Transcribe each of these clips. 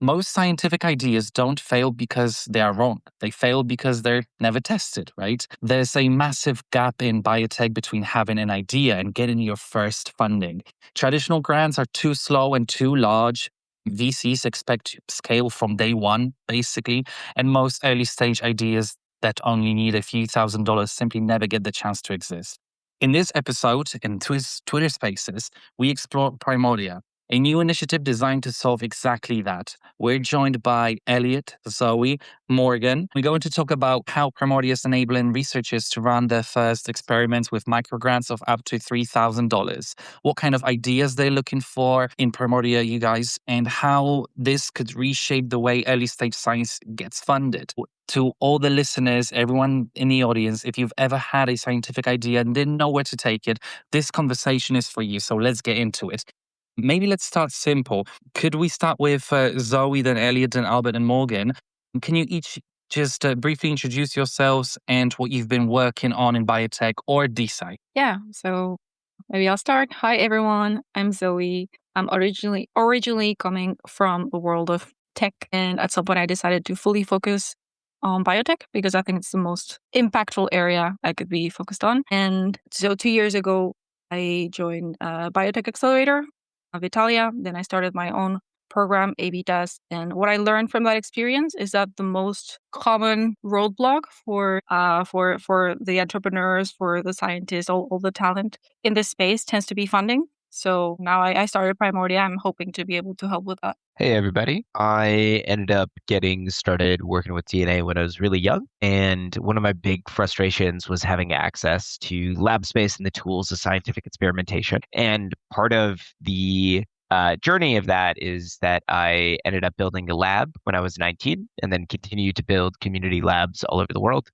most scientific ideas don't fail because they are wrong. They fail because they're never tested, right? There's a massive gap in biotech between having an idea and getting your first funding. Traditional grants are too slow and too large. VCs expect to scale from day one, basically, and most early stage ideas that only need a few $1,000s simply never get the chance to exist. In this episode, in Twitter Spaces, we explore Primordia, a new initiative designed to solve exactly that. We're joined by Elliot, Zoe, Morgan. We're going to talk about how Primordia is enabling researchers to run their first experiments with microgrants of up to $3,000. What kind of ideas they're looking for in Primordia, you guys, and how this could reshape the way early stage science gets funded. To all the listeners, everyone in the audience, if you've ever had a scientific idea and didn't know where to take it, this conversation is for you. So let's get into it. Maybe let's start simple. Could we start with Zoe, then Elliot, then Albert, and Morgan? Can you each just briefly introduce yourselves and what you've been working on in biotech or DeSci? Yeah, so maybe I'll start. Hi, everyone. I'm Zoe. I'm originally coming from the world of tech, and at some point I decided to fully focus on biotech because I think it's the most impactful area I could be focused on. And so 2 years ago, I joined a biotech accelerator of Italia. Then I started my own program, A/B test. And what I learned from that experience is that the most common roadblock for the entrepreneurs, for the scientists, all the talent in this space tends to be funding. So now I started Primordia. I'm hoping to be able to help with that. Hey, everybody. I ended up getting started working with DNA when I was really young. And one of my big frustrations was having access to lab space and the tools of scientific experimentation. And part of the journey of that is that I ended up building a lab when I was 19 and then continued to build community labs all over the world,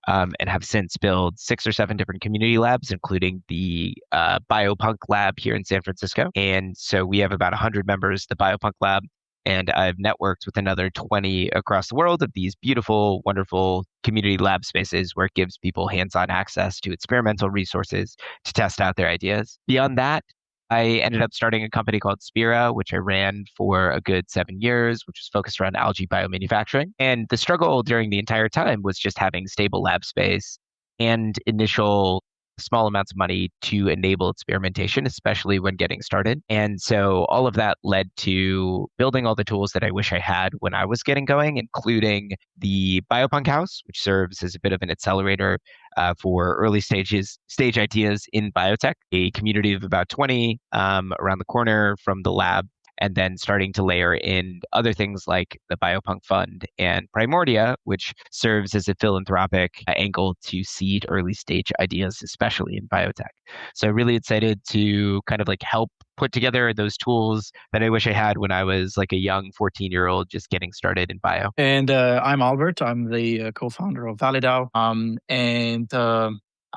and have since built 6 or 7 different community labs, including the Biopunk lab here in San Francisco. And so we have about 100 members, the Biopunk lab, and I've networked with another 20 across the world of these beautiful, wonderful community lab spaces where it gives people hands-on access to experimental resources to test out their ideas. Beyond that, I ended up starting a company called Spira, which I ran for a good 7 years, which was focused around algae biomanufacturing. And the struggle during the entire time was just having stable lab space and initial small amounts of money to enable experimentation, especially when getting started. And so all of that led to building all the tools that I wish I had when I was getting going, including the Biopunk House, which serves as a bit of an accelerator for early stage ideas in biotech, a community of about 20 around the corner from the lab, and then starting to layer in other things like the Biopunk Fund and Primordia, which serves as a philanthropic angle to seed early stage ideas, especially in biotech. So really excited to kind of like help put together those tools that I wish I had when I was like a young 14-year-old just getting started in bio. And I'm Albert. I'm the co-founder of ValiDAO.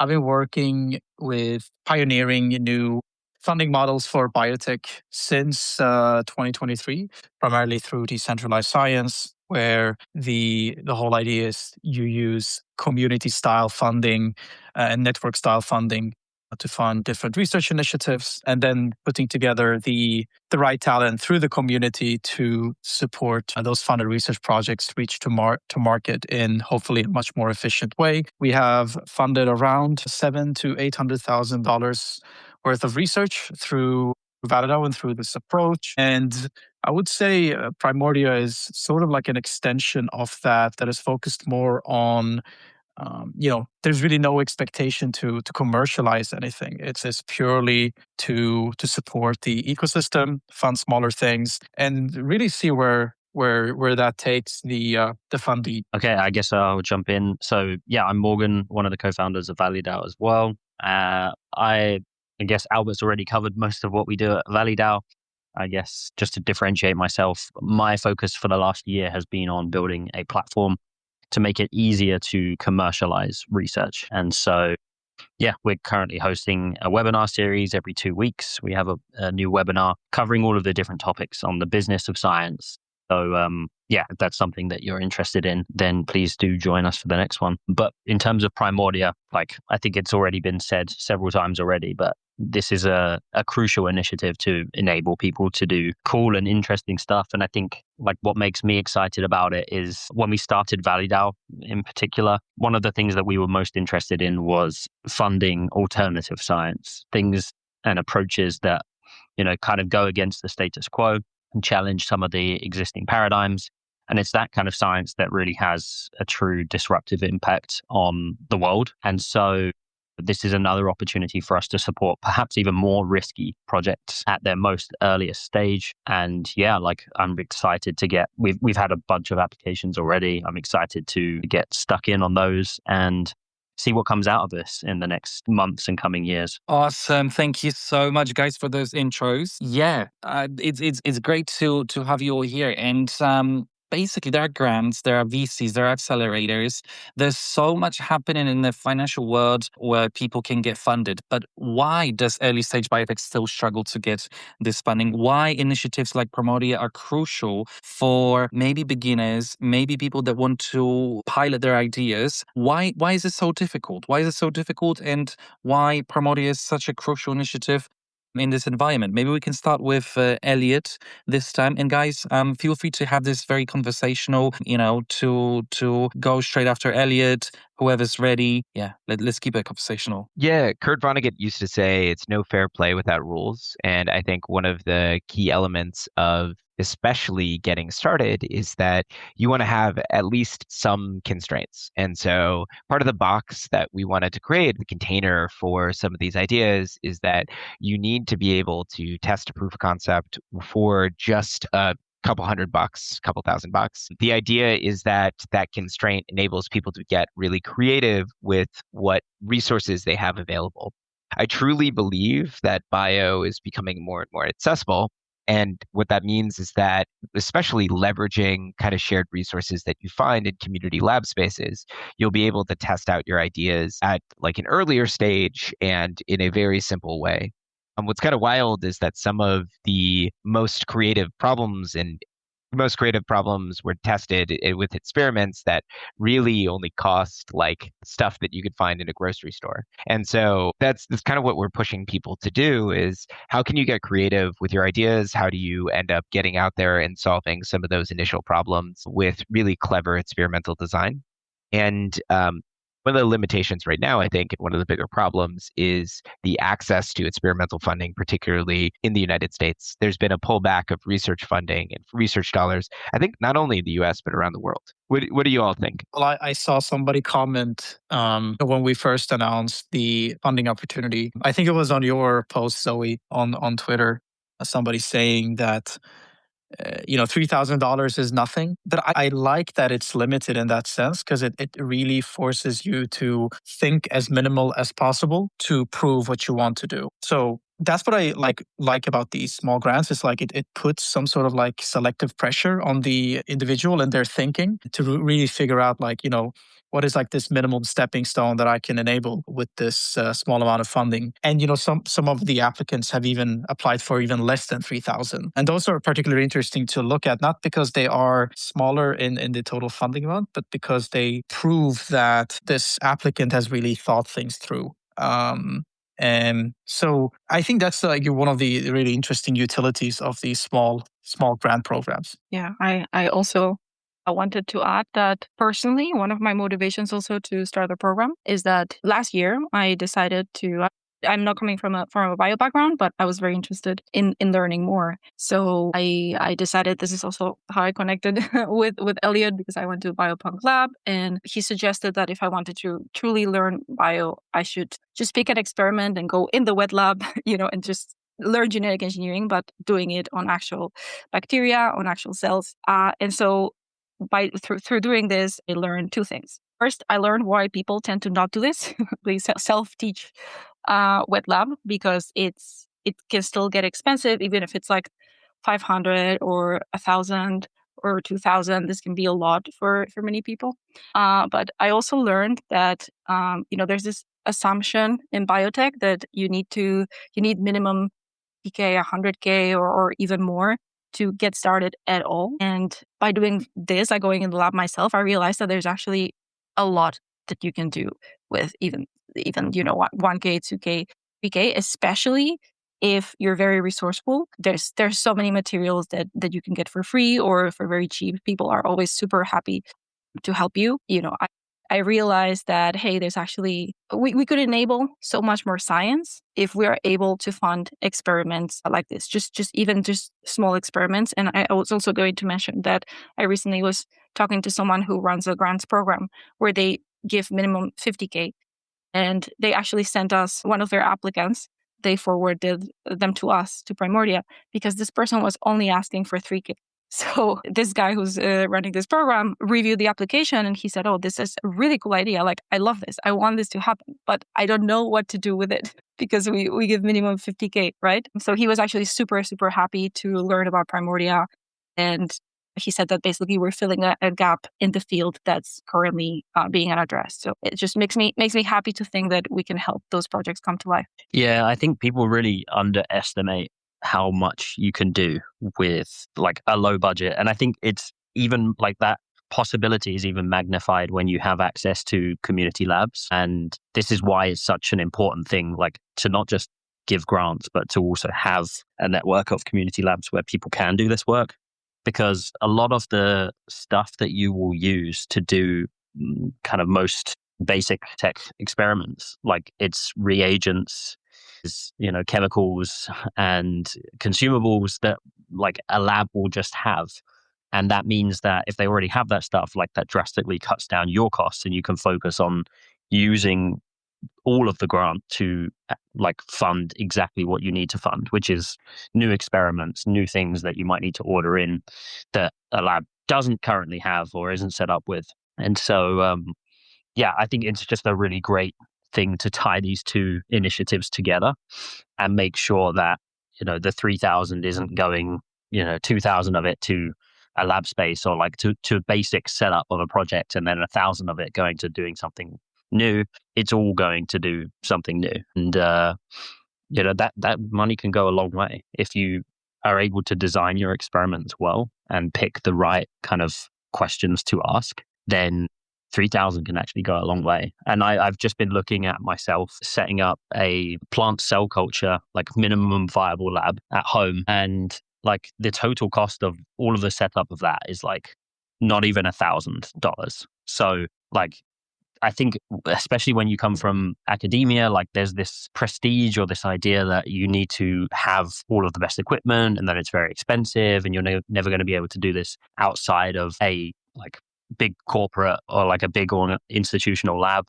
I've been working with pioneering new funding models for biotech since 2023, primarily through decentralized science, where the whole idea is you use community-style funding and network-style funding to fund different research initiatives, and then putting together the right talent through the community to support those funded research projects reach to market in hopefully a much more efficient way. We have funded around $700,000 to $800,000 worth of research through ValiDAO and through this approach. And I would say Primordia is sort of like an extension of that is focused more on there's really no expectation to commercialize anything. It's purely to support the ecosystem, fund smaller things, and really see where that takes the funding. Okay, I guess I'll jump in. So yeah, I'm Morgan, one of the co-founders of ValiDAO as well. I guess Albert's already covered most of what we do at ValiDAO. I guess just to differentiate myself, my focus for the last year has been on building a platform to make it easier to commercialize research. And so, yeah, we're currently hosting a webinar series every 2 weeks. We have a new webinar covering all of the different topics on the business of science. So, yeah, if that's something that you're interested in, then please do join us for the next one. But in terms of Primordia, like I think it's already been said several times already, but this is a crucial initiative to enable people to do cool and interesting stuff. And I think like what makes me excited about it is when we started ValleyDAO in particular, one of the things that we were most interested in was funding alternative science, things and approaches that, kind of go against the status quo and challenge some of the existing paradigms. And it's that kind of science that really has a true disruptive impact on the world. And so this is another opportunity for us to support perhaps even more risky projects at their most earliest stage. And yeah, like I'm excited to we've had a bunch of applications already. I'm excited to get stuck in on those and see what comes out of this in the next months and coming years. Awesome. Thank you so much, guys, for those intros. Yeah, it's great to have you all here. And basically, there are grants, there are VCs, there are accelerators. There's so much happening in the financial world where people can get funded. But why does early stage biotech still struggle to get this funding? Why initiatives like Primordia are crucial for maybe beginners, maybe people that want to pilot their ideas? Why is it so difficult? Why is it so difficult? And why Primordia is such a crucial initiative in this environment? Maybe we can start with Elliot this time. And guys, feel free to have this very conversational, to go straight after Elliot, whoever's ready. Yeah, let's keep it conversational. Yeah, Kurt Vonnegut used to say it's no fair play without rules. And I think one of the key elements of especially getting started is that you want to have at least some constraints. And so part of the box that we wanted to create, the container for some of these ideas, is that you need to be able to test a proof of concept for just a couple $100, couple $1,000. The idea is that that constraint enables people to get really creative with what resources they have available. I truly believe that bio is becoming more and more accessible. And what that means is that, especially leveraging kind of shared resources that you find in community lab spaces, you'll be able to test out your ideas at like an earlier stage and in a very simple way. What's kind of wild is that some of the most creative problems were tested with experiments that really only cost like stuff that you could find in a grocery store. And so that's kind of what we're pushing people to do is how can you get creative with your ideas? How do you end up getting out there and solving some of those initial problems with really clever experimental design? And one of the limitations right now, I think, and one of the bigger problems is the access to experimental funding, particularly in the United States. There's been a pullback of research funding and research dollars, I think not only in the US, but around the world. What do you all think? Well, I saw somebody comment when we first announced the funding opportunity. I think it was on your post, Zoe, on Twitter, somebody saying that $3,000 is nothing. But I like that it's limited in that sense because it really forces you to think as minimal as possible to prove what you want to do. So that's what I like about these small grants. It's like it puts some sort of like selective pressure on the individual and their thinking to really figure out what is like this minimum stepping stone that I can enable with this small amount of funding. And some of the applicants have even applied for even less than 3,000. And those are particularly interesting to look at, not because they are smaller in the total funding amount, but because they prove that this applicant has really thought things through. And so I think that's like one of the really interesting utilities of these small grant programs. Yeah, I wanted to add that personally, one of my motivations also to start the program is that last year I decided I'm not coming from a bio background, but I was very interested in learning more. So I decided, this is also how I connected with Elliot, because I went to a biopunk lab and he suggested that if I wanted to truly learn bio, I should just pick an experiment and go in the wet lab, and just learn genetic engineering, but doing it on actual bacteria, on actual cells. And so through doing this, I learned two things. First, I learned why people tend to not do this. They self-teach wet lab, because it can still get expensive, even if it's like 500 or 1,000 or 2,000. This can be a lot for many people. But I also learned that there's this assumption in biotech that you need minimum PK 100K or even more to get started at all. And by doing this, by going in the lab myself, I realized that there's actually a lot that you can do with even 1K, 2K 3K, especially if you're very resourceful. There's so many materials that you can get for free or for very cheap. People are always super happy to help you. I realized that, hey, there's actually, we could enable so much more science if we are able to fund experiments like this, just small experiments. And I was also going to mention that I recently was talking to someone who runs a grants program where they give minimum 50K. And they actually sent us one of their applicants. They forwarded them to us, to Primordia, because this person was only asking for 3K. So this guy who's running this program reviewed the application and he said, oh, this is a really cool idea. Like, I love this. I want this to happen, but I don't know what to do with it because we give minimum 50K, right? So he was actually super, super happy to learn about Primordia. And he said that basically we're filling a gap in the field that's currently being unaddressed. So it just makes me happy to think that we can help those projects come to life. Yeah, I think people really underestimate how much you can do with like a low budget. And I think it's even like that possibility is even magnified when you have access to community labs. And this is why it's such an important thing, like to not just give grants, but to also have a network of community labs where people can do this work. Because a lot of the stuff that you will use to do kind of most basic tech experiments, like it's reagents, chemicals and consumables that like a lab will just have. And that means that if they already have that stuff, like that drastically cuts down your costs and you can focus on using all of the grant to like fund exactly what you need to fund, which is new experiments, new things that you might need to order in that a lab doesn't currently have or isn't set up with. And so, I think it's just a really great thing to tie these two initiatives together and make sure that, the 3,000 isn't going, 2,000 of it to a lab space or like to a basic setup of a project and then 1,000 of it going to doing something new. It's all going to do something new. And, that money can go a long way if you are able to design your experiments well and pick the right kind of questions to ask, then 3,000 can actually go a long way. And I've just been looking at myself setting up a plant cell culture, like minimum viable lab at home. And like the total cost of all of the setup of that is like not even $1,000. So like, I think especially when you come from academia, like there's this prestige or this idea that you need to have all of the best equipment and that it's very expensive and you're never going to be able to do this outside of a like big corporate or like a big or institutional lab.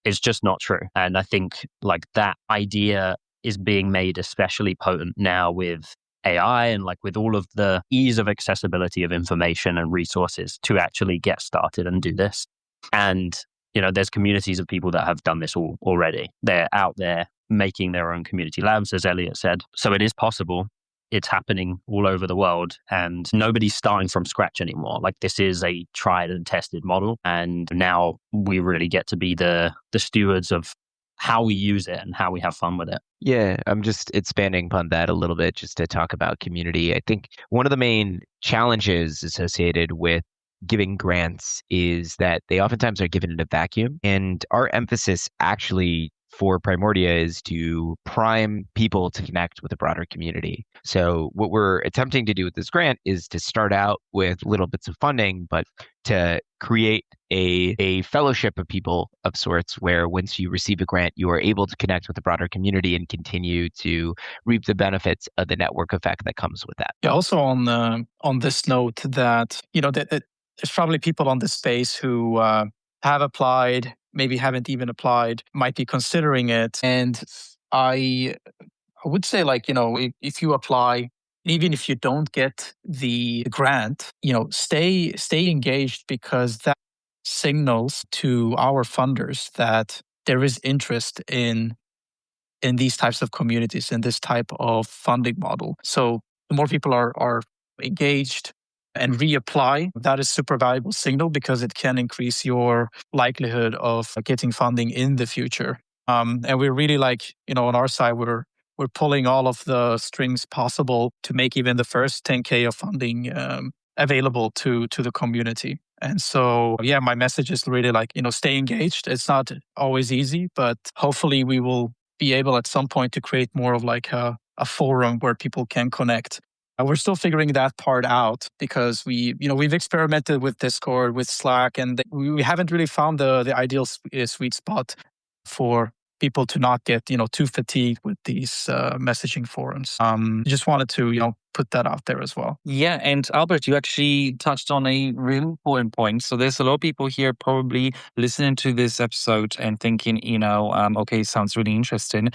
It's just not true. And I think like that idea is being made especially potent now with AI and like with all of the ease of accessibility of information and resources to actually get started and do this. And there's communities of people that have done this already. They're out there making their own community labs, as Elliot said. So it is possible. It's happening all over the world and nobody's starting from scratch anymore. Like this is a tried and tested model. And now we really get to be the stewards of how we use it and how we have fun with it. Yeah, I'm just expanding upon that a little bit just to talk about community. I think one of the main challenges associated with giving grants is that they oftentimes are given in a vacuum. And our emphasis actually for Primordia is to prime people to connect with a broader community. So what we're attempting to do with this grant is to start out with little bits of funding, but to create a fellowship of people of sorts where once you receive a grant, you are able to connect with the broader community and continue to reap the benefits of the network effect that comes with that. Yeah, also on this note that, that there's probably people on this space who have applied, maybe haven't even applied, might be considering it. And I would say, like, if you apply, even if you don't get the grant, stay engaged, because that signals to our funders that there is interest in these types of communities, in this type of funding model. So the more people are engaged and reapply, that is super valuable signal because it can increase your likelihood of getting funding in the future. And we're really on our side, we're pulling all of the strings possible to make even the first 10K of funding available to the community. And so, my message is really stay engaged. It's not always easy, but hopefully we will be able at some point to create more of like a forum where people can connect. We're still figuring that part out because we've experimented with Discord, with Slack, and we haven't really found the ideal sweet spot for people to not get too fatigued with these messaging forums. Just wanted to put that out there as well. Yeah, and Albert, you actually touched on a really important point. So there's a lot of people here probably listening to this episode and thinking, okay, sounds really interesting.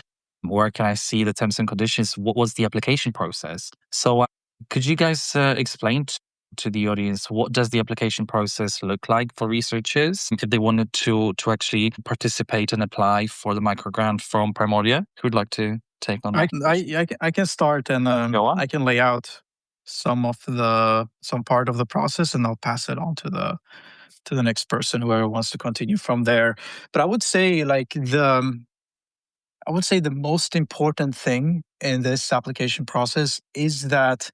Where can I see the terms and conditions? What was the application process? So could you guys explain to the audience what does the application process look like for researchers if they wanted to actually participate and apply for the microgrant from Primordia? Who would like to take on that? I can start and Go on. I can lay out some part of the process, and I'll pass it on to the next person, whoever wants to continue from there. But I would say the most important thing in this application process is that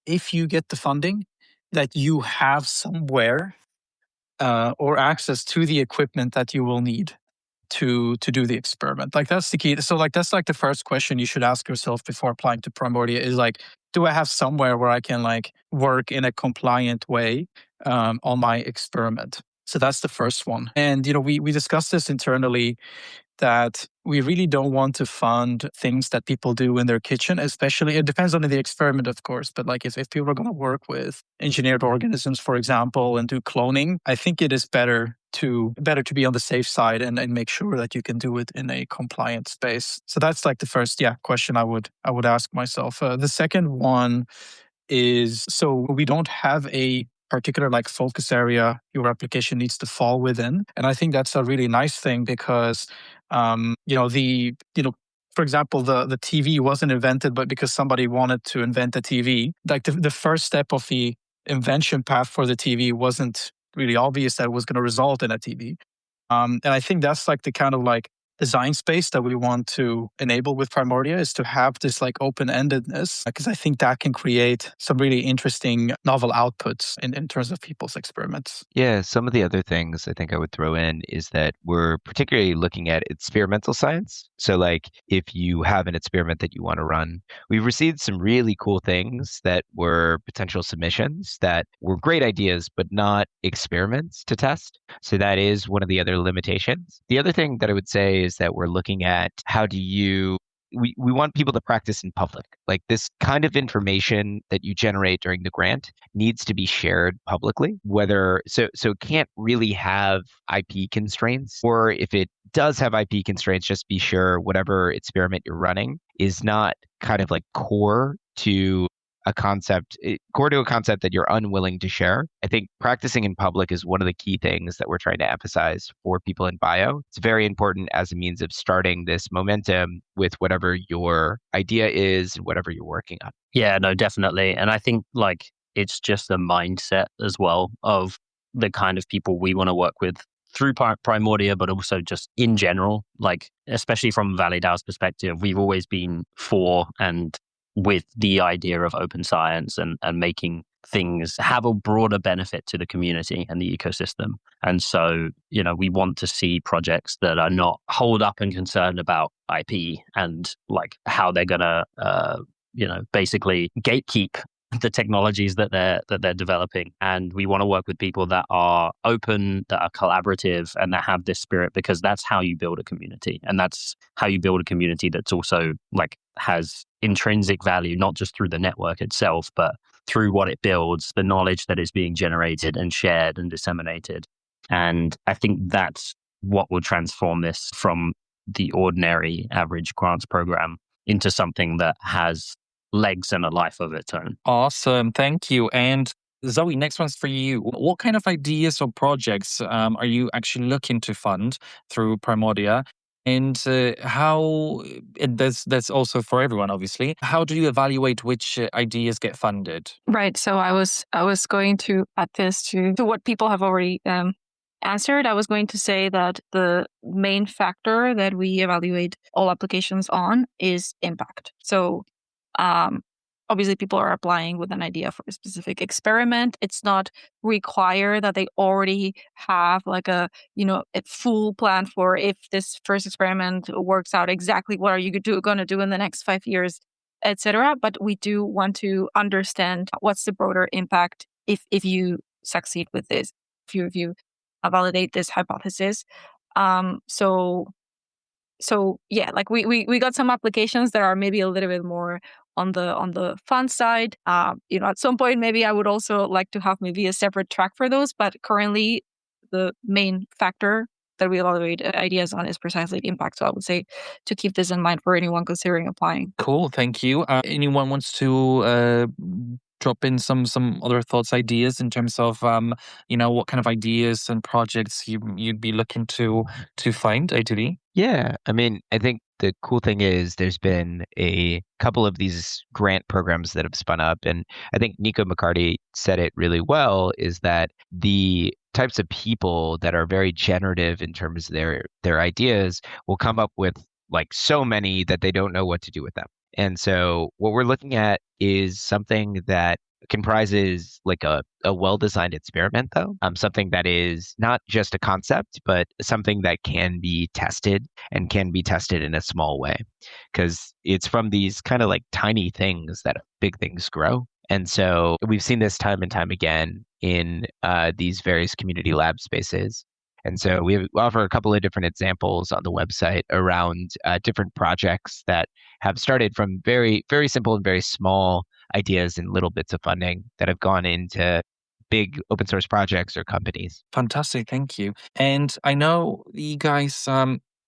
if you get the funding, that you have somewhere or access to the equipment that you will need to do the experiment. Like that's the key. So like that's like the first question you should ask yourself before applying to Primordia is like, do I have somewhere where I can like work in a compliant way on my experiment? So that's the first one. And we discussed this internally that we really don't want to fund things that people do in their kitchen, especially, it depends on the experiment, of course, but like if people are going to work with engineered organisms, for example, and do cloning, I think it is better to be on the safe side and make sure that you can do it in a compliant space. So that's like the first question I would ask myself. The second one is, so we don't have a particular like focus area your application needs to fall within, and I think that's a really nice thing because for example, the TV wasn't invented but because somebody wanted to invent a TV. Like the first step of the invention path for the TV wasn't really obvious that it was going to result in a TV. And I think that's like the kind of like design space that we want to enable with Primordia, is to have this like open-endedness, because I think that can create some really interesting novel outputs in terms of people's experiments. Yeah, some of the other things I think I would throw in is that we're particularly looking at experimental science. So like if you have an experiment that you want to run, we've received some really cool things that were potential submissions that were great ideas, but not experiments to test. So that is one of the other limitations. The other thing that I would say is that we're looking at we want people to practice in public. Like this kind of information that you generate during the grant needs to be shared publicly, so it can't really have IP constraints, or if it does have IP constraints, just be sure whatever experiment you're running is not kind of like core to a concept that you're unwilling to share. I think practicing in public is one of the key things that we're trying to emphasize for people in bio. It's very important as a means of starting this momentum with whatever your idea is, whatever you're working on. Yeah, no, definitely. And I think like it's just a mindset as well of the kind of people we want to work with through Primordia, but also just in general, like especially from ValleyDAO's perspective, we've always been for and with the idea of open science and making things have a broader benefit to the community and the ecosystem. And so, we want to see projects that are not holed up and concerned about IP and like how they're going to, basically gatekeep the technologies that they're developing. And we want to work with people that are open, that are collaborative, and that have this spirit, because that's how you build a community. And that's how you build a community that's also like has intrinsic value, not just through the network itself, but through what it builds, the knowledge that is being generated and shared and disseminated. And I think that's what will transform this from the ordinary average grants program into something that has legs and a life of its own. Awesome. Thank you. And Zoe, next one's for you. What kind of ideas or projects are you actually looking to fund through Primordia? And that's also for everyone, obviously. How do you evaluate which ideas get funded? Right. So I was going to add this to what people have already answered. I was going to say that the main factor that we evaluate all applications on is impact. So obviously people are applying with an idea for a specific experiment. It's not required that they already have like a full plan for if this first experiment works out, exactly what are you going to do in the next 5 years, etc. But we do want to understand what's the broader impact if you succeed with this, if you validate this hypothesis. So yeah, like we got some applications that are maybe a little bit more on the fun side. At some point maybe I would also like to have maybe a separate track for those, but currently the main factor that we evaluate ideas on is precisely the impact. So I would say to keep this in mind for anyone considering applying. Cool, thank you. Anyone wants to drop in some other thoughts, ideas in terms of what kind of ideas and projects you'd be looking to find ideally? Yeah, I mean, I think the cool thing is there's been a couple of these grant programs that have spun up, and I think Nico McCarty said it really well, is that the types of people that are very generative in terms of their ideas will come up with like so many that they don't know what to do with them. And so what we're looking at is something that comprises like a well-designed experiment, though, something that is not just a concept, but something that can be tested and can be tested in a small way, because it's from these kind of like tiny things that big things grow. And so we've seen this time and time again in these various community lab spaces. And so we offer a couple of different examples on the website around different projects that have started from very, very simple and very small ideas and little bits of funding that have gone into big open source projects or companies. Fantastic, thank you. And I know you guys,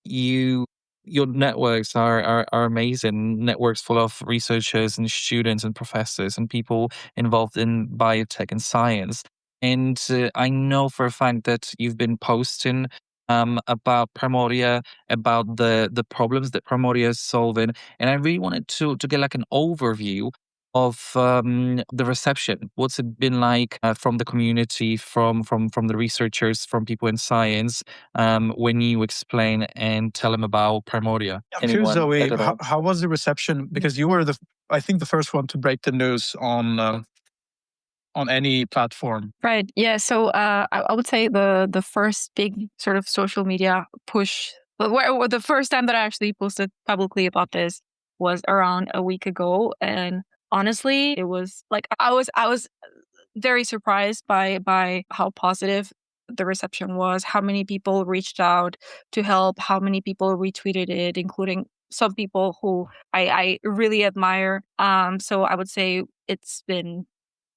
your networks are amazing. Networks full of researchers and students and professors and people involved in biotech and science. And I know for a fact that you've been posting about Primordia, about the problems that Primordia is solving, and I really wanted to get like an overview of the reception. What's it been like from the community, from the researchers, from people in science, when you explain and tell them about Primordia? I'm curious, Zoe, how was the reception? Because you were I think the first one to break the news on any platform. Right. Yeah. So I would say the first big sort of social media push, the first time that I actually posted publicly about this was around a week ago, and honestly, it was like I was very surprised by how positive the reception was, how many people reached out to help, how many people retweeted it, including some people who I really admire. So I would say it's been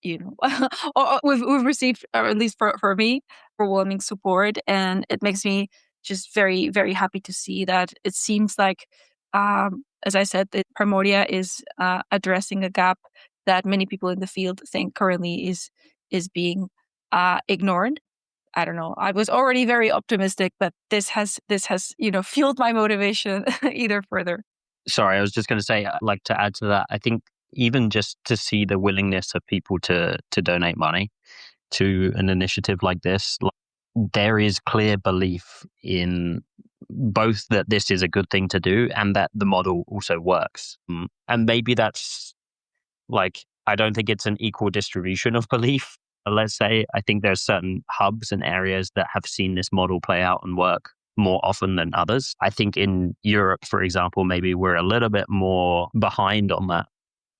we've received, or at least for me, overwhelming support, and it makes me just very, very happy to see that it seems like, as I said, that Primordia is addressing a gap that many people in the field think currently is being ignored. I don't know. I was already very optimistic, but this has fueled my motivation either further. Sorry, I was just going to say, like, to add to that, I think even just to see the willingness of people to donate money to an initiative like this, there is clear belief in both that this is a good thing to do and that the model also works. And maybe that's like, I don't think it's an equal distribution of belief. Let's say, I think there's certain hubs and areas that have seen this model play out and work more often than others. I think in Europe, for example, maybe we're a little bit more behind on that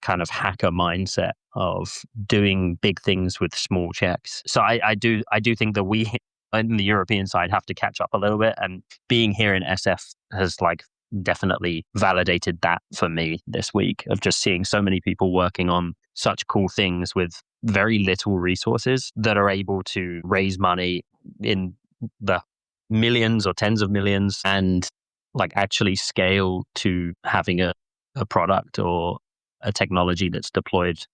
kind of hacker mindset of doing big things with small checks. So I do think that we in the European side have to catch up a little bit, and being here in SF has like definitely validated that for me this week, of just seeing so many people working on such cool things with very little resources that are able to raise money in the millions or tens of millions and like actually scale to having a product or a technology that's deployed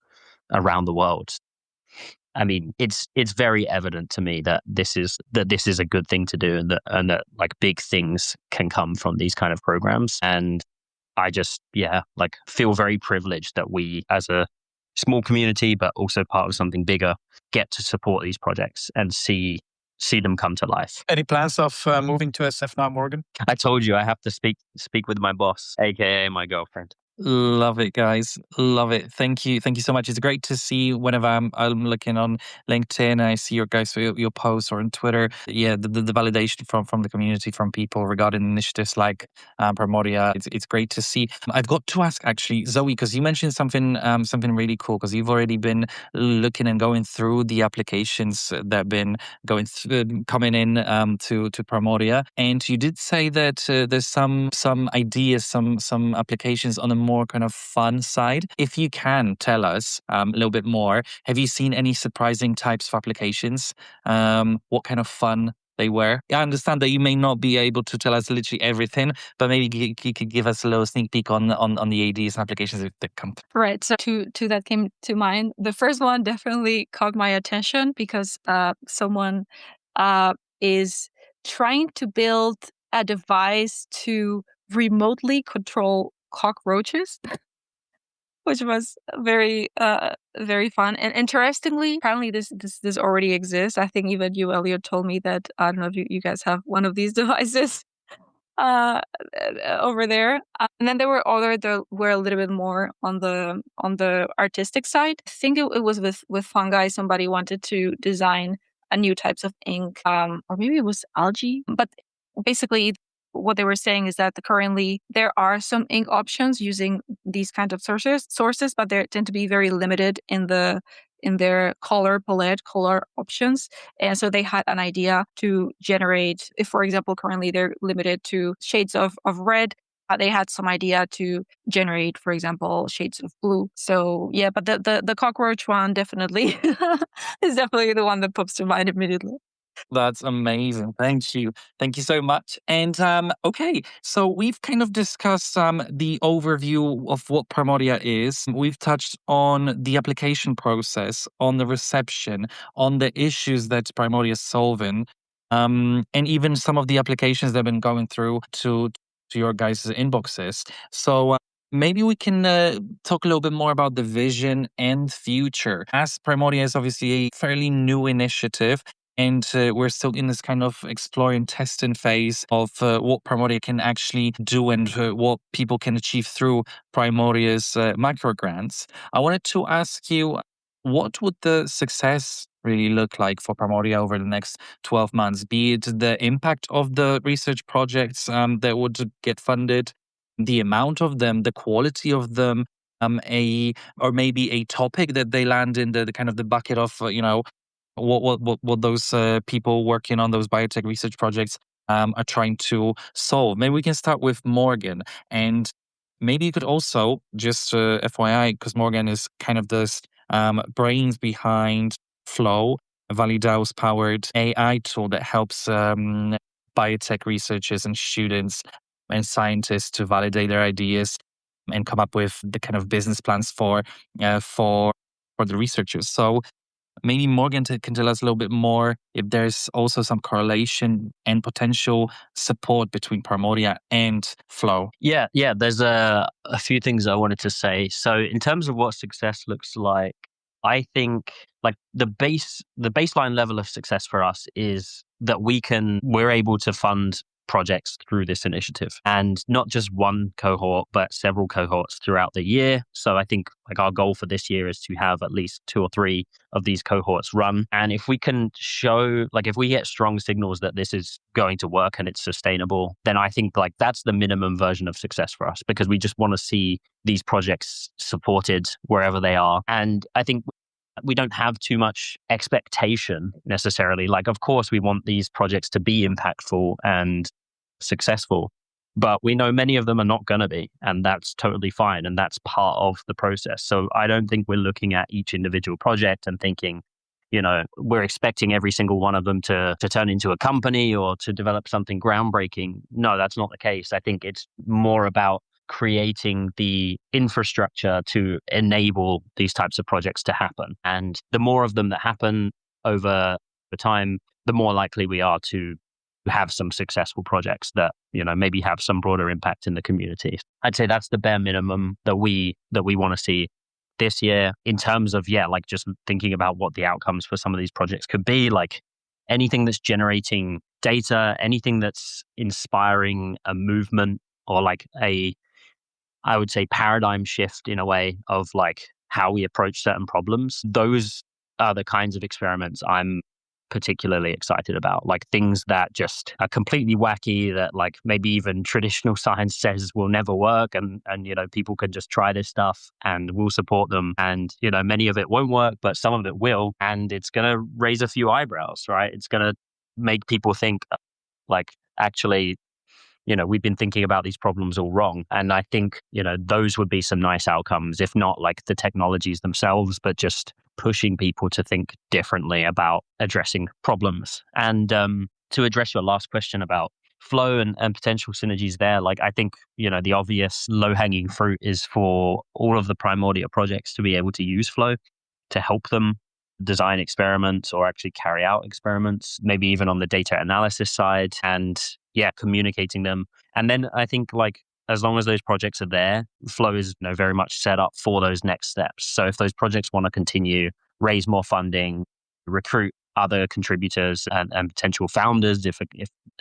around the world. I mean, it's very evident to me that this is a good thing to do, and that like big things can come from these kind of programs. And I just feel very privileged that we, as a small community, but also part of something bigger, get to support these projects and see them come to life. Any plans of moving to SF now, Morgan? I told you I have to speak with my boss, aka my girlfriend. Love it, guys. Love it. Thank you. Thank you so much. It's great to see whenever I'm looking on LinkedIn and I see your guys, your posts or on Twitter. Yeah, the validation from the community, from people regarding initiatives like Primordia. It's great to see. I've got to ask actually, Zoe, because you mentioned something really cool, because you've already been looking and going through the applications that have been coming in to Primordia, and you did say that there's some ideas, some applications on a more kind of fun side. If you can tell us a little bit more, have you seen any surprising types of applications? What kind of fun they were? I understand that you may not be able to tell us literally everything, but maybe you could give us a little sneak peek on the ADs and applications that come. Right. So two that came to mind. The first one definitely caught my attention because someone is trying to build a device to remotely control cockroaches, which was very fun. And interestingly, apparently this already exists. I think even you, Elliot, told me that. I don't know if you guys have one of these devices uh over there. And then there were other that were a little bit more on the artistic side. I think it was with fungi. Somebody wanted to design a new types of ink, or maybe it was algae. But basically what they were saying is that currently there are some ink options using these kinds of sources, but they tend to be very limited in their color palette, color options. And so they had an idea to generate, if, for example, currently they're limited to shades of red, they had some idea to generate, for example, shades of blue. So yeah, but the cockroach one definitely is definitely the one that pops to mind immediately. That's amazing. Thank you. Thank you so much. And okay, so we've kind of discussed the overview of what Primordia is. We've touched on the application process, on the reception, on the issues that Primordia is solving, and even some of the applications that have been going through to your guys' inboxes. So maybe we can talk a little bit more about the vision and future. As Primordia is obviously a fairly new initiative, and we're still in this kind of exploring, testing phase of what Primordia can actually do and what people can achieve through Primordia's microgrants. I wanted to ask you, what would the success really look like for Primordia over the next 12 months? Be it the impact of the research projects that would get funded, the amount of them, the quality of them, or maybe a topic that they land in the kind of the bucket of what those people working on those biotech research projects are trying to solve. Maybe we can start with Morgan, and maybe you could also just FYI, because Morgan is kind of this brains behind Flow, Validao's powered AI tool that helps biotech researchers and students and scientists to validate their ideas and come up with the kind of business plans for the researchers. So maybe Morgan can tell us a little bit more if there's also some correlation and potential support between Primordia and Flow. Yeah. There's a few things I wanted to say. So in terms of what success looks like, I think like the baseline level of success for us is that we're able to fund projects through this initiative, and not just one cohort, but several cohorts throughout the year. So I think like our goal for this year is to have at least 2 or 3 of these cohorts run. And if we can show, like if we get strong signals that this is going to work and it's sustainable, then I think like that's the minimum version of success for us, because we just want to see these projects supported wherever they are. And I think we don't have too much expectation necessarily. Like, of course, we want these projects to be impactful and successful, but we know many of them are not going to be, and that's totally fine. And that's part of the process. So I don't think we're looking at each individual project and thinking, we're expecting every single one of them to turn into a company or to develop something groundbreaking. No, that's not the case. I think it's more about creating the infrastructure to enable these types of projects to happen. And the more of them that happen over time, the more likely we are to have some successful projects that, maybe have some broader impact in the community. I'd say that's the bare minimum that we want to see this year in terms of, like just thinking about what the outcomes for some of these projects could be, like anything that's generating data, anything that's inspiring a movement or like I would say, paradigm shift in a way of like how we approach certain problems. Those are the kinds of experiments I'm particularly excited about, like things that just are completely wacky, that like maybe even traditional science says will never work, and people can just try this stuff and we'll support them, and many of it won't work, but some of it will, and it's going to raise a few eyebrows, right? It's going to make people think like, actually, we've been thinking about these problems all wrong. And I think, those would be some nice outcomes, if not like the technologies themselves, but just pushing people to think differently about addressing problems. And to address your last question about flow and potential synergies there, like I think, the obvious low-hanging fruit is for all of the Primordia projects to be able to use flow to help them design experiments or actually carry out experiments, maybe even on the data analysis side, and communicating them. And then I think like as long as those projects are there, Flow is very much set up for those next steps. So if those projects want to continue, raise more funding, recruit other contributors and potential founders, if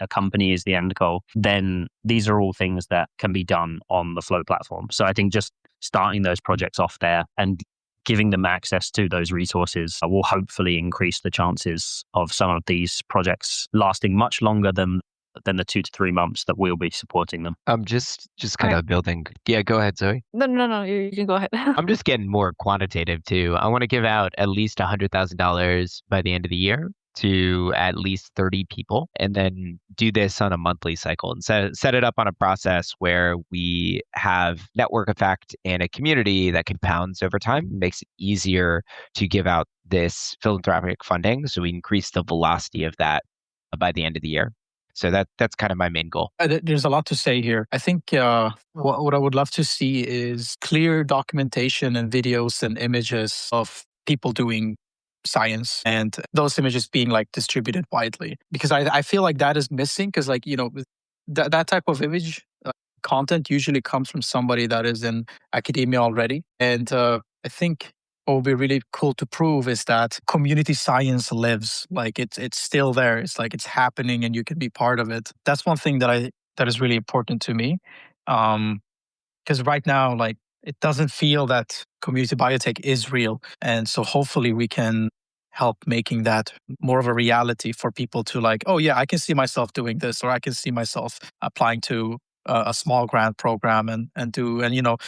a company is the end goal, then these are all things that can be done on the Flow platform. So I think just starting those projects off there and giving them access to those resources will hopefully increase the chances of some of these projects lasting much longer than the 2 to 3 months that we'll be supporting them. I'm just kind of building. Yeah, go ahead, Zoe. No, you can go ahead. I'm just getting more quantitative too. I want to give out at least $100,000 by the end of the year to at least 30 people, and then do this on a monthly cycle and set it up on a process where we have network effect and a community that compounds over time. It makes it easier to give out this philanthropic funding, so we increase the velocity of that by the end of the year. So that's kind of my main goal. There's a lot to say here. I think what I would love to see is clear documentation and videos and images of people doing science, and those images being like distributed widely, because I feel like that is missing, because like that type of image content usually comes from somebody that is in academia already. And I think what would be really cool to prove is that community science lives. Like it's still there. It's like it's happening and you can be part of it. That's one thing that is really important to me. Because right now, like, it doesn't feel that community biotech is real. And so hopefully we can help making that more of a reality for people to like, oh yeah, I can see myself doing this, or I can see myself applying to a small grant program and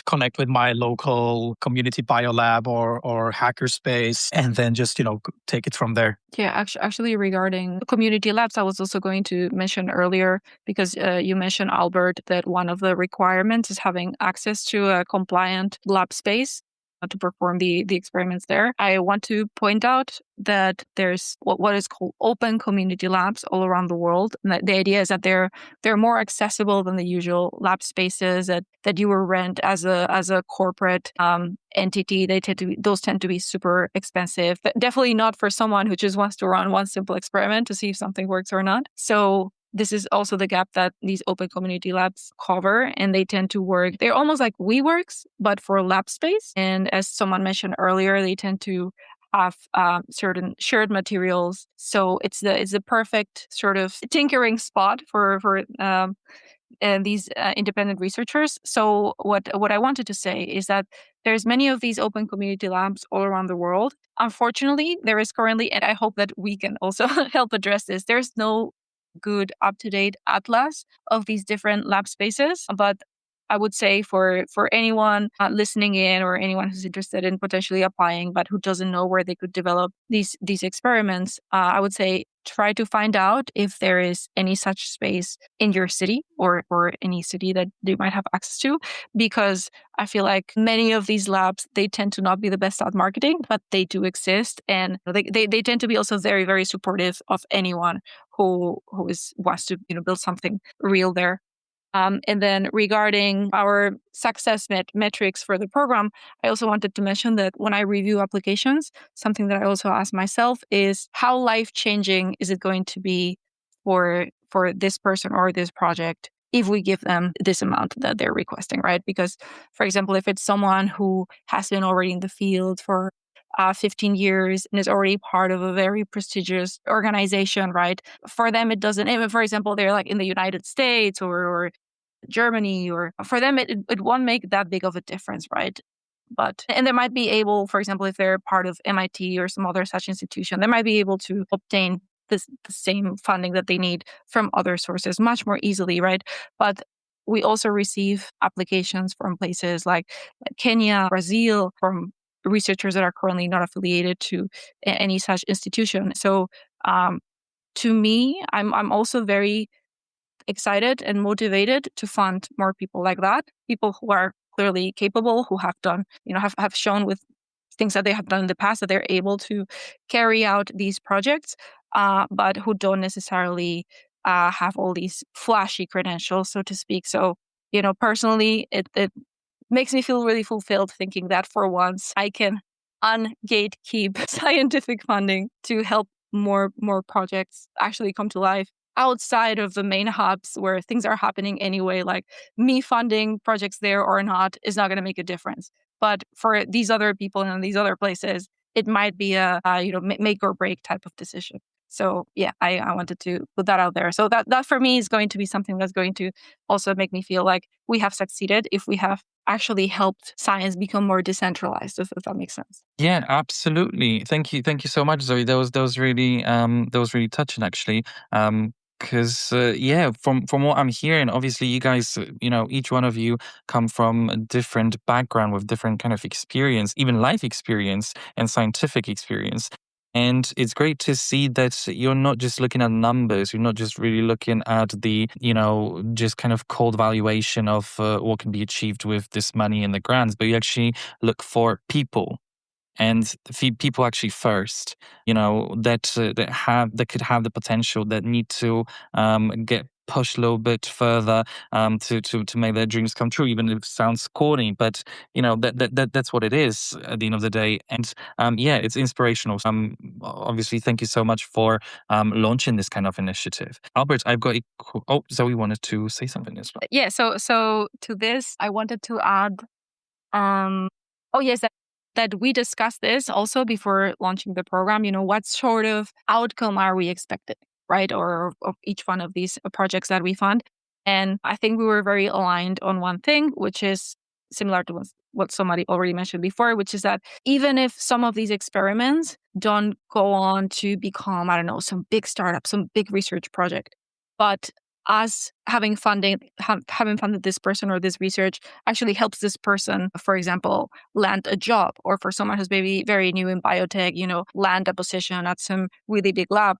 connect with my local community biolab or hackerspace, and then just take it from there. Yeah, actually regarding community labs, I was also going to mention earlier, because you mentioned, Albert, that one of the requirements is having access to a compliant lab space to perform the experiments there. I want to point out that there's what is called open community labs all around the world. And the idea is that they're more accessible than the usual lab spaces that you will rent as a corporate entity. Those tend to be super expensive. But definitely not for someone who just wants to run one simple experiment to see if something works or not. So this is also the gap that these open community labs cover, and they tend to work. They're almost like WeWorks, but for lab space. And as someone mentioned earlier, they tend to have certain shared materials. So it's the perfect sort of tinkering spot for these independent researchers. So what I wanted to say is that there's many of these open community labs all around the world. Unfortunately, there is currently, and I hope that we can also help address this, there's no good up-to-date atlas of these different lab spaces. But I would say for anyone listening in, or anyone who's interested in potentially applying but who doesn't know where they could develop these experiments, I would say try to find out if there is any such space in your city or any city that they might have access to, because I feel like many of these labs, they tend to not be the best at marketing, but they do exist, and they tend to be also very, very supportive of anyone who wants to build something real there. And then regarding our success metrics for the program, I also wanted to mention that when I review applications, something that I also ask myself is, how life-changing is it going to be for this person or this project if we give them this amount that they're requesting, right? Because, for example, if it's someone who has been already in the field for 15 years and is already part of a very prestigious organization, right? For them, it doesn't, even, for example, they're like in the United States or Germany, or for them, it won't make that big of a difference, right? And they might be able, for example, if they're part of MIT or some other such institution, they might be able to obtain the same funding that they need from other sources much more easily, right? But we also receive applications from places like Kenya, Brazil, from researchers that are currently not affiliated to any such institution. So to me, I'm also very excited and motivated to fund more people like that, people who are clearly capable, who have done, have shown with things that they have done in the past that they're able to carry out these projects, but who don't necessarily have all these flashy credentials, so to speak. So, personally, it makes me feel really fulfilled thinking that for once I can ungatekeep scientific funding to help more projects actually come to life outside of the main hubs where things are happening anyway. Like, me funding projects there or not is not going to make a difference. But for these other people in these other places, it might be a make or break type of decision. So yeah, I wanted to put that out there. So that for me is going to be something that's going to also make me feel like we have succeeded if we have actually helped science become more decentralized, if that makes sense. Yeah, absolutely. Thank you so much, Zoe. That was really touching, actually. Because yeah, from what I'm hearing, obviously you guys, each one of you come from a different background with different kind of experience, even life experience and scientific experience. And it's great to see that you're not just looking at numbers. You're not just really looking at the, just kind of cold valuation of what can be achieved with this money and the grants, but you actually look for people and feed people actually first, that could have the potential, that need to get pushed a little bit further to make their dreams come true, even if it sounds corny, but that's what it is at the end of the day. And yeah, it's inspirational. Obviously, thank you so much for launching this kind of initiative. Albert, I've got Zoe wanted to say something as well. Yeah, so to this I wanted to add, oh yes, that we discussed this also before launching the program. What sort of outcome are we expecting, right? Or of each one of these projects that we fund. And I think we were very aligned on one thing, which is similar to what somebody already mentioned before, which is that even if some of these experiments don't go on to become, I don't know, some big startup, some big research project, but us having funded this person or this research actually helps this person, for example, land a job, or for someone who's maybe very new in biotech, land a position at some really big lab,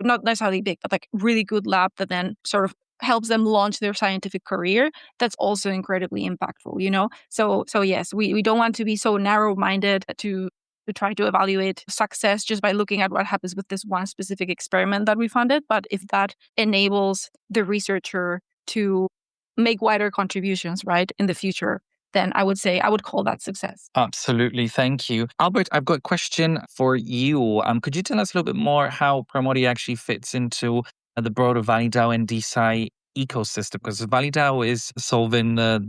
not necessarily big, but like really good lab that then sort of helps them launch their scientific career. That's also incredibly impactful. So yes, we don't want to be so narrow-minded to try to evaluate success just by looking at what happens with this one specific experiment that we funded. But if that enables the researcher to make wider contributions, right, in the future, then I would say I would call that success. Absolutely. Thank you. Albert, I've got a question for you. Could you tell us a little bit more how Primordia actually fits into the broader ValiDAO and DeSci ecosystem? Because ValiDAO is solving the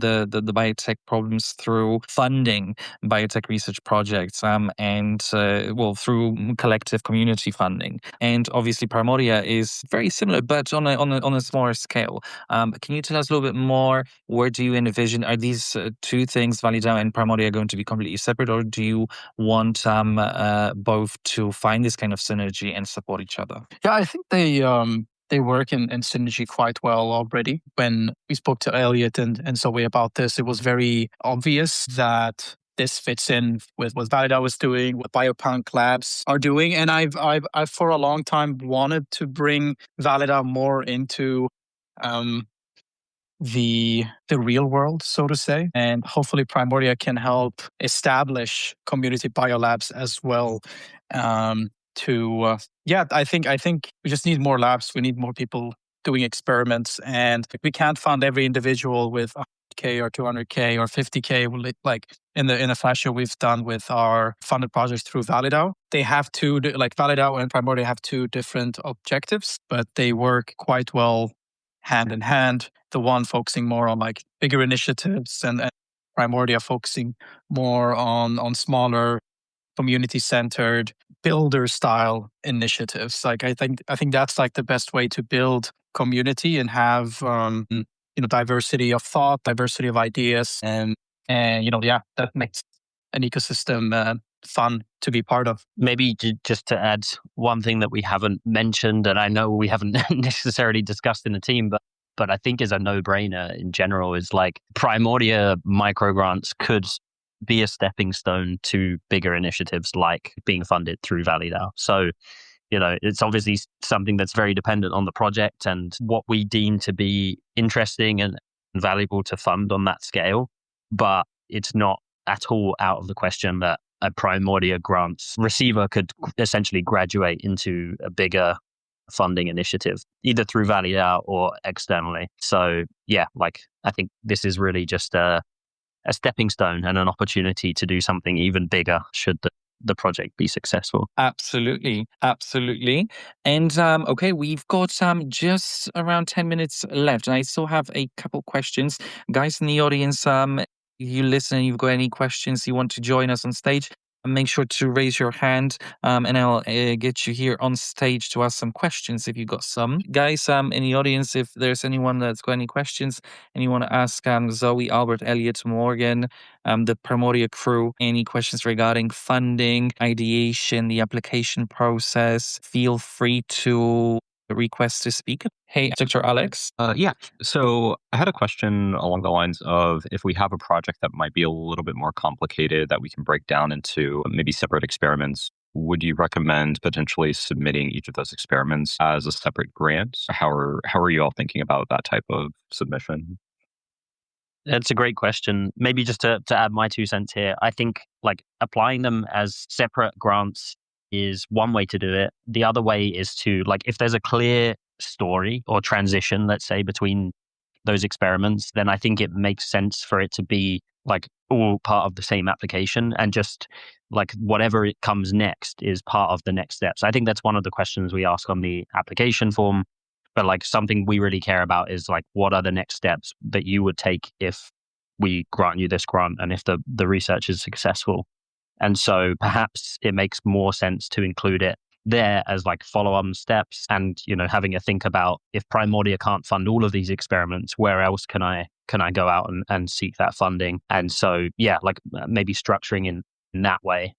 biotech problems through funding biotech research projects, and through collective community funding. And obviously Primordia is very similar, but on a smaller scale. Can you tell us a little bit more? Where do you envision, are these two things, ValiDAO and Primordia, going to be completely separate, or do you want both to find this kind of synergy and support each other? Yeah, I think they work in synergy quite well already. When we spoke to Elliot and Zoe about this, it was very obvious that this fits in with what ValiDAO is doing, what Biopunk Labs are doing. And I've for a long time wanted to bring ValiDAO more into the real world, so to say. And hopefully Primordia can help establish community biolabs as well. I think we just need more labs. We need more people doing experiments, and we can't fund every individual with 100K or 200K or 50K, like in the fashion we've done with our funded projects through ValiDAO. They have ValiDAO and Primordia have two different objectives, but they work quite well hand in hand. The one focusing more on like bigger initiatives, and Primordia focusing more on smaller, community-centered, builder-style initiatives. Like I think that's like the best way to build community and have diversity of thought, diversity of ideas, and that makes an ecosystem fun to be part of. Maybe just to add one thing that we haven't mentioned, and I know we haven't necessarily discussed in the team, but I think is a no-brainer in general, is like Primordia microgrants could be a stepping stone to bigger initiatives like being funded through ValleyDAO. So, it's obviously something that's very dependent on the project and what we deem to be interesting and valuable to fund on that scale. But it's not at all out of the question that a Primordia grants receiver could essentially graduate into a bigger funding initiative, either through ValleyDAO or externally. So yeah, I think this is really just a stepping stone and an opportunity to do something even bigger should the project be successful. Absolutely. And okay, we've got just around 10 minutes left, and I still have a couple questions. Guys in the audience, you listen, you've got any questions, you want to join us on stage, make sure to raise your hand, and I'll get you here on stage to ask some questions if you got some. Guys, in the audience, if there's anyone that's got any questions and you want to ask Zoe, Albert, Elliot, Morgan, the Primordia crew, any questions regarding funding, ideation, the application process, feel free to request to speak. Hey, Dr. Alex. Yeah. So I had a question along the lines of, if we have a project that might be a little bit more complicated that we can break down into maybe separate experiments, would you recommend potentially submitting each of those experiments as a separate grant? How are you all thinking about that type of submission? That's a great question. Maybe just to add my 2 cents here, I think applying them as separate grants is one way to do it. The other way is to, if there's a clear story or transition, let's say, between those experiments, then I think it makes sense for it to be all part of the same application, and just whatever it comes next is part of the next steps. I think that's one of the questions we ask on the application form. But something we really care about is what are the next steps that you would take if we grant you this grant and if the research is successful. And so perhaps it makes more sense to include it there as follow-on steps, and having a think about, if Primordia can't fund all of these experiments, where else can I go out and seek that funding? And so yeah, maybe structuring in that way,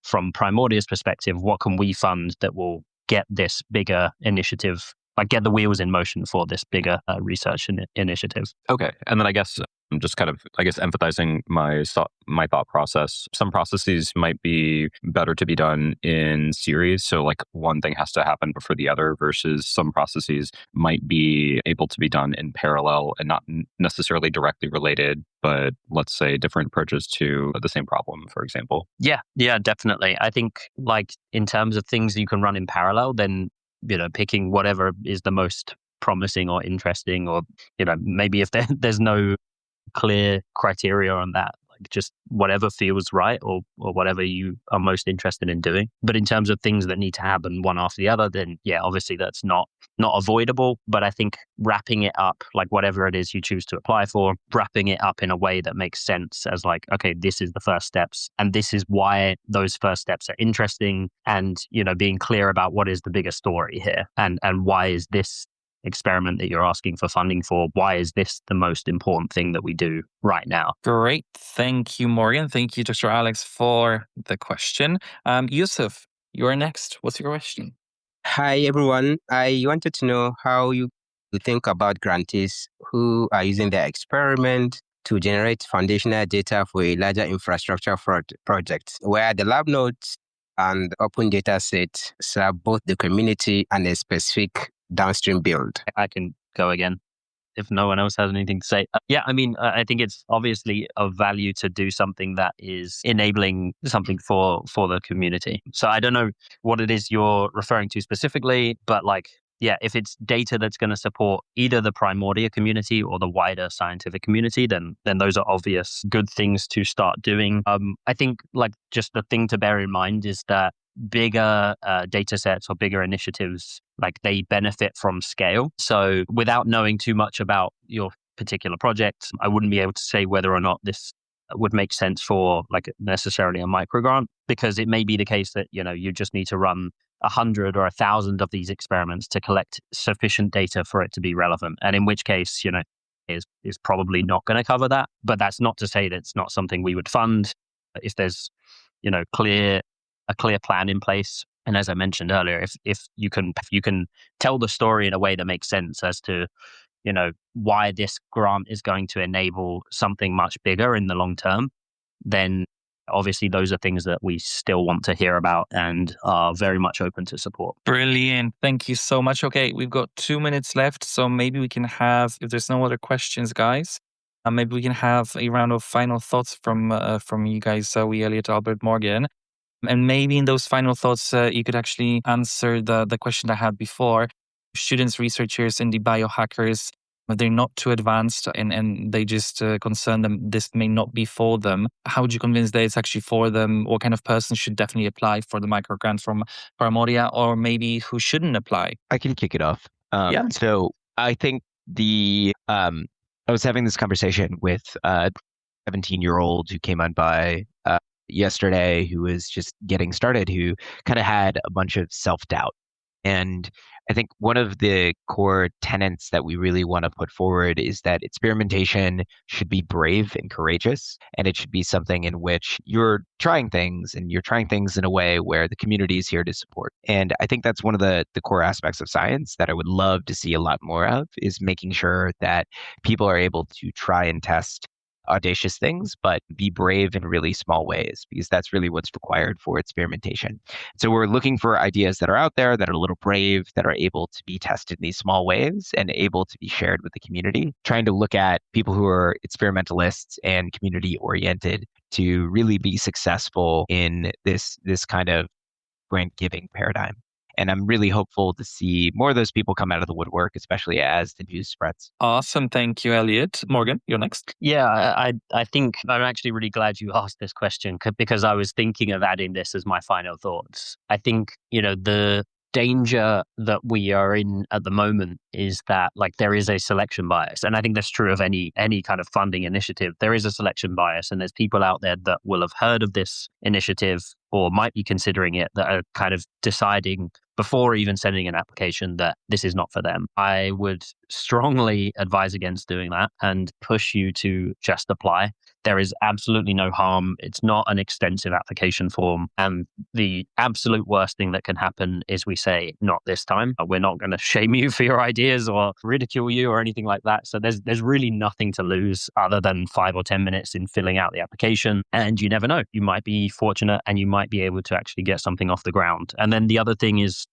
from Primordia's perspective, what can we fund that will get this bigger initiative, get the wheels in motion for this bigger research initiative. Okay. And then I guess I'm just kind of, empathizing my thought process. Some processes might be better to be done in series. So one thing has to happen before the other, versus some processes might be able to be done in parallel and not necessarily directly related, but let's say different approaches to the same problem, for example. Yeah, definitely. I think in terms of things you can run in parallel, then picking whatever is the most promising or interesting, or maybe if there's no clear criteria on that, just whatever feels right, or whatever you are most interested in doing. But in terms of things that need to happen one after the other, then yeah, obviously that's not avoidable. But I think wrapping it up, whatever it is you choose to apply for, wrapping it up in a way that makes sense as okay, this is the first steps, and this is why those first steps are interesting, and being clear about what is the bigger story here, and why is this experiment that you're asking for funding for, why is this the most important thing that we do right now? Great. Thank you, Morgan. Thank you, Dr. Alex, for the question. Yusuf, you're next. What's your question? Hi, everyone. I wanted to know how you think about grantees who are using their experiment to generate foundational data for a larger infrastructure project, where the lab notes and open data set serve both the community and a specific downstream build. I can go again if no one else has anything to say. Yeah, I mean, I think it's obviously of value to do something that is enabling something for the community. So I don't know what it is you're referring to specifically, but yeah, if it's data that's going to support either the Primordia community or the wider scientific community, then those are obvious good things to start doing. I think just the thing to bear in mind is that bigger data sets or bigger initiatives, they benefit from scale. So without knowing too much about your particular project, I wouldn't be able to say whether or not this would make sense for necessarily a microgrant, because it may be the case that you just need to run 100 or 1,000 of these experiments to collect sufficient data for it to be relevant. And in which case, is probably not going to cover that. But that's not to say that it's not something we would fund if there's, a clear plan in place. And as I mentioned earlier, if you can tell the story in a way that makes sense as to, why this grant is going to enable something much bigger in the long term, then obviously those are things that we still want to hear about and are very much open to support. Brilliant. Thank you so much. Okay, we've got 2 minutes left, so maybe we can have, if there's no other questions, guys, maybe we can have a round of final thoughts from you guys, Zoe, Elliot, Albert, Morgan. And maybe in those final thoughts, you could actually answer the question I had before. Students, researchers, and the biohackers, if they're not too advanced and they just concern them, this may not be for them. How would you convince that it's actually for them? What kind of person should definitely apply for the microgrant from Primordia, or maybe who shouldn't apply? I can kick it off. Yeah. So I think I was having this conversation with a 17-year-old who came on by yesterday, who was just getting started, who kind of had a bunch of self-doubt. And I think one of the core tenets that we really want to put forward is that experimentation should be brave and courageous, and it should be something in which you're trying things, and you're trying things in a way where the community is here to support. And I think that's one of the core aspects of science that I would love to see a lot more of, is making sure that people are able to try and test audacious things, but be brave in really small ways, because that's really what's required for experimentation. So we're looking for ideas that are out there, that are a little brave, that are able to be tested in these small ways and able to be shared with the community, trying to look at people who are experimentalists and community oriented to really be successful in this kind of grant giving paradigm. And I'm really hopeful to see more of those people come out of the woodwork, especially as the news spreads. Awesome. Thank you, Elliot. Morgan, you're next. Yeah, I think I'm actually really glad you asked this question because I was thinking of adding this as my final thoughts. I think, the danger that we are in at the moment is that there is a selection bias. And I think that's true of any kind of funding initiative. There is a selection bias, and there's people out there that will have heard of this initiative or might be considering it that are kind of deciding before even sending an application that this is not for them. I would strongly advise against doing that and push you to just apply. There is absolutely no harm. It's not an extensive application form. And the absolute worst thing that can happen is we say, not this time. We're not going to shame you for your ideas or ridicule you or anything like that. So there's really nothing to lose other than 5 or 10 minutes in filling out the application. And you never know. You might be fortunate and you might be able to actually get something off the ground. And then the other thing is,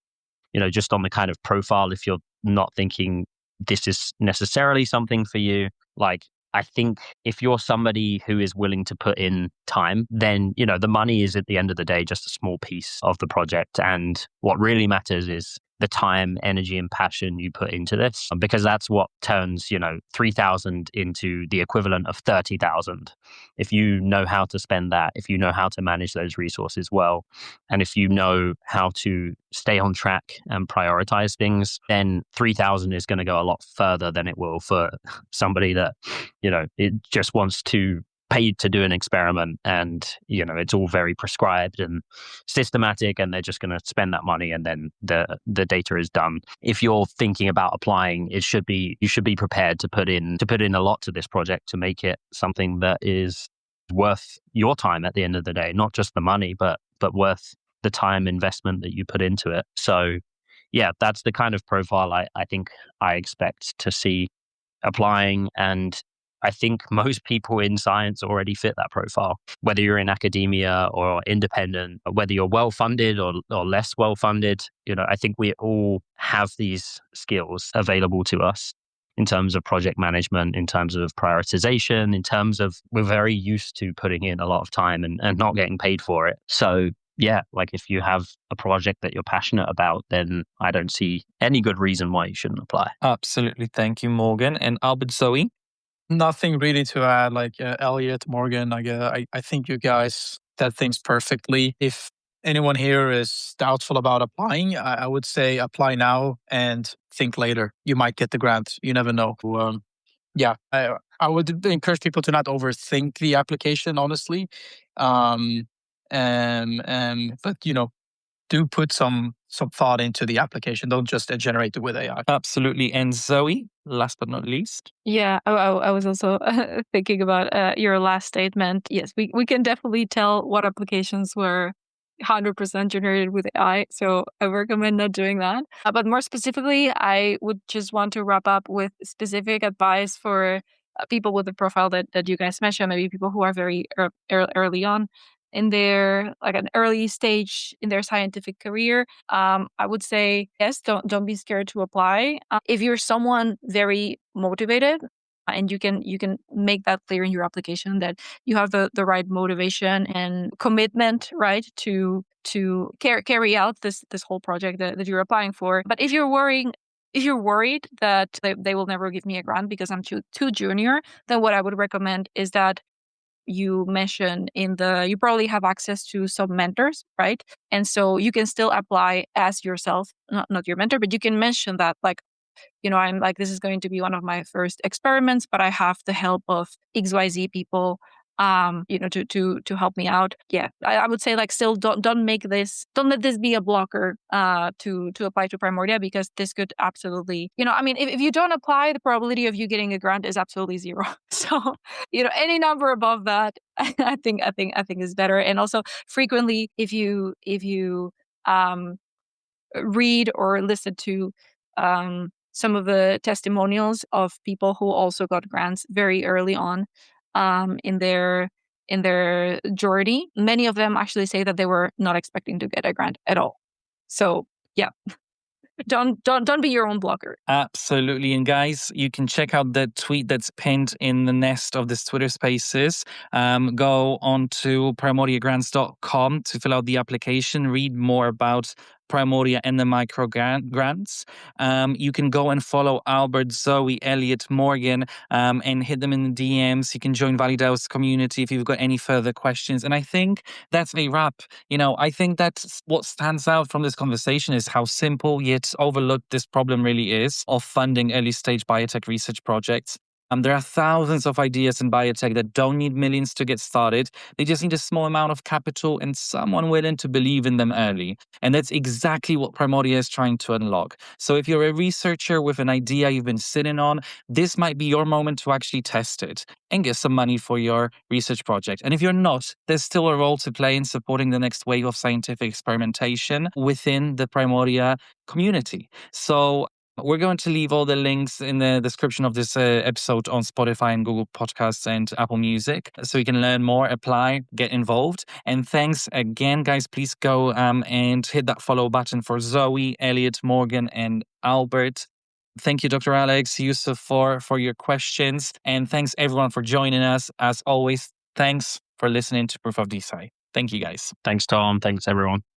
just on the kind of profile, if you're not thinking this is necessarily something for you, I think if you're somebody who is willing to put in time, then, the money is at the end of the day just a small piece of the project. And what really matters is the time, energy, and passion you put into this, because that's what turns, 3,000 into the equivalent of 30,000. If you know how to spend that, if you know how to manage those resources well, and if you know how to stay on track and prioritize things, then 3,000 is going to go a lot further than it will for somebody that, it just wants to paid to do an experiment and, it's all very prescribed and systematic and they're just going to spend that money and then the data is done. If you're thinking about applying, you should be prepared to put in a lot to this project to make it something that is worth your time at the end of the day, not just the money, but worth the time investment that you put into it. So yeah, that's the kind of profile I think I expect to see applying. And I think most people in science already fit that profile, whether you're in academia or independent, whether you're well-funded or less well-funded. I think we all have these skills available to us in terms of project management, in terms of prioritization, in terms of we're very used to putting in a lot of time and not getting paid for it. So yeah, if you have a project that you're passionate about, then I don't see any good reason why you shouldn't apply. Absolutely. Thank you, Morgan. And Albert, Zoe? Nothing really to add. Elliot, Morgan, I think you guys said things perfectly. If anyone here is doubtful about applying, I would say apply now and think later. You might get the grant. You never know. Yeah, I would encourage people to not overthink the application, honestly. But do put some thought into the application. Don't just generate it with AI. Absolutely. And Zoe, last but not least. Yeah, I was also thinking about your last statement. Yes, we can definitely tell what applications were 100% generated with AI. So I recommend not doing that. But more specifically, I would just want to wrap up with specific advice for people with the profile that you guys mentioned, maybe people who are very early on in their like an early stage in their scientific career. I would say yes, don't be scared to apply. If you're someone very motivated, and you can make that clear in your application that you have the right motivation and commitment, right, to carry out this whole project that you're applying for. But if you're worried that they will never give me a grant because I'm too junior, then what I would recommend is that you mentioned you probably have access to some mentors, right? And so you can still apply as yourself, not your mentor, but you can mention that like, I'm like, this is going to be one of my first experiments, but I have the help of XYZ people, to help me out. Yeah, I would say like still don't let this be a blocker to apply to Primordia, because this could absolutely, if you don't apply, the probability of you getting a grant is absolutely zero. So, any number above that, I think is better. And also frequently, if you read or listen to some of the testimonials of people who also got grants very early on in their journey. Many of them actually say that they were not expecting to get a grant at all. So yeah, don't be your own blocker. Absolutely. And guys, you can check out the tweet that's pinned in the nest of this Twitter Spaces. Go on to primordiagrants.com to fill out the application, read more about Primordia and the microgrants. You can go and follow Albert, Zoe, Elliot, Morgan, and hit them in the DMs. You can join ValiDAO's community if you've got any further questions. And I think that's a wrap. I think that's what stands out from this conversation is how simple yet overlooked this problem really is of funding early stage biotech research projects. There are thousands of ideas in biotech that don't need millions to get started. They just need a small amount of capital and someone willing to believe in them early. And that's exactly what Primordia is trying to unlock. So if you're a researcher with an idea you've been sitting on, this might be your moment to actually test it and get some money for your research project. And if you're not, there's still a role to play in supporting the next wave of scientific experimentation within the Primordia community. So we're going to leave all the links in the description of this episode on Spotify and Google Podcasts and Apple Music, so you can learn more, apply, get involved. And thanks again, guys. Please go and hit that follow button for Zoe, Elliot, Morgan, and Albert. Thank you, Dr. Alex, Yusuf, for your questions. And thanks, everyone, for joining us. As always, thanks for listening to Proof of DeSci. Thank you, guys. Thanks, Tom. Thanks, everyone.